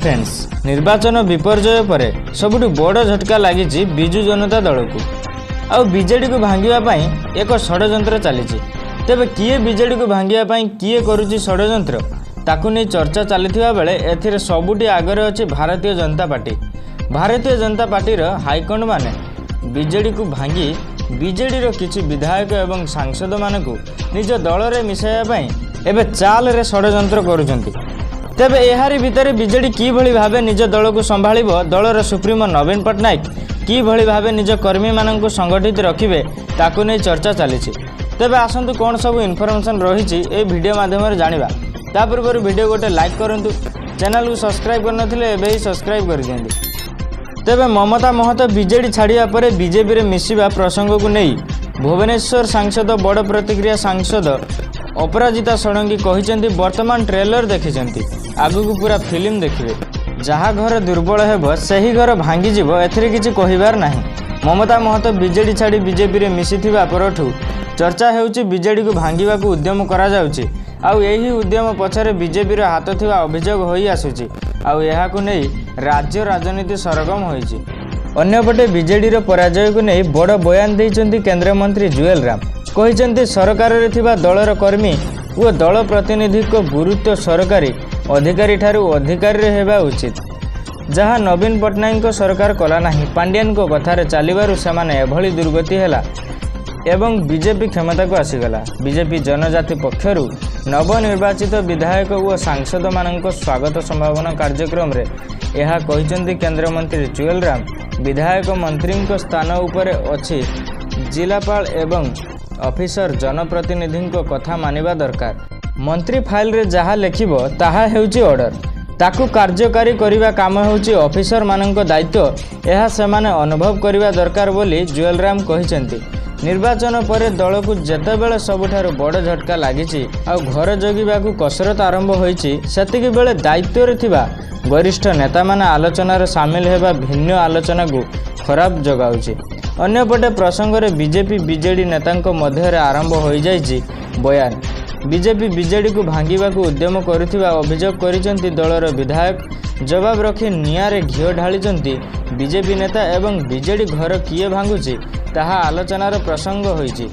Friends निर्वाचन विपर्जय पर सबुठ बड़ झटका लगी विजु जनता दल को आउ बीजेडी को भांगापी एक षड्यंत्र चली तेबे किए बीजेडी को भांगापी किए करुच्ची षड्यंत्र ताकू नहीं चर्चा चली बेले एथिरे सबुठी आगरे अच्छी भारतीय जनता पार्टी। भारतीय जनता पार्टीर हाईकमांड माने बीजेडी को भांगी बीजेडी किसी विधायक एवं सांसद मानक निज दल में मिसाइवाई एवं चाल रे षड्यंत्र करुछंती। तेबे एहारी भितर बीजेडी किभली भावे निज दल को संभाळिबो, दलर सुप्रीमो नवीन पट्टनायक किभली भावे निज कर्मी मानक संगठित रखिबे ताकू नहीं चर्चा चली। तेबे आसंतु कौन सब इनफॉरमेशन रही ए वीडियो माध्यम जानिबा। ता पूर्व वीडियो गोटे लाइक करंतु, चैनल को सब्सक्राइब करनथिले एबे ही सब्सक्राइब कर दियंतु। तेबे ममता महतो बीजेडी छाड़िया परे बीजेपी रे मिसिबा प्रसंग को नहीं भुवनेश्वर सांसद बड़ प्रतिक्रिया सांसद अपराजिता षडंगी कहते वर्तमान ट्रेलर देखिंट आगु को पूरा फिल्म देखिए, जहाँ घर दुर्बल हेब सही घर भांगीजीव एथिरे किछि कहिबार नाही। ममता महतो बीजेडी छाड़ी बीजेपी रे मिसिथिबा परठू चर्चा हेउछि बीजेडी को भांगिबा को उद्यम करा जाउछि। आउ एही उद्यम पछरे बीजेपी रो हाथ थिबा अभियोग होई आसुछि। आउ एहाकु नै राज्य राजनीति सरगम होइछि। अन्यपटे बीजेडी रो पराजय को नै बड़ बयान दैछन्ति केंद्र मंत्री जुएल राम। कहिछन्ति सरकार रे थिबा दलर कर्मी ओ दल प्रतिनिधि को गुरुत्व सरकारी अधिकारी ठारू अधिकारी रे हेबा उचित, जहाँ नवीन पट्टनायक सरकार कला नाही। पांड्यान को कथार चलिबारु सेमाने एभली दुर्गति हेला एवं बीजेपी क्षमता को आसीगला। बीजेपी जनजाति पक्षरु नवनिर्वाचित विधायक और सांसद मानक स्वागत संभावना कार्यक्रम रे यह कहिसेंति केंद्र मंत्री जुएल राम। विधायक मंत्री स्थान उपर अछि जिलापाल एवं ऑफिसर जनप्रतिनिधि कथा मानिबा दरकार। मंत्री फाइल रे जहाँ लेखिबो ताहा हेउची ऑर्डर, ताकू कार्यकारी करिबा काम हेउची ऑफिसर मानक दायित्व। यह सेमाने अनुभव करिबा दरकार बोली जुएल राम कहिसेंति। निर्वाचन पर दल को जेतेबेले सबुठारु बड़ झटका लागिछि आ घर जगिबाकू कसरत आरंभ होइछि, सेतिकी बेले दायित्व रे थिबा वरिष्ठ नेता माने आलोचनार सामिल हेबा भिन्न आलोचना को खराब जगाउछि। अन्यपटे प्रसंग रे बीजेपी बीजेडी नेतांक मध्य आरंभ होई जाइछि बयान। बीजेपी बीजेडी को भांगिबाकू उद्यम करुथिबा अभियोग करिसेंति दलर विधायक। जवाब रखी निआरे घिओ ढालिचंती बीजेपी नेता एवं बीजेडी घर किए भांगुछि ताहा आलोचनार प्रसंग होइछि।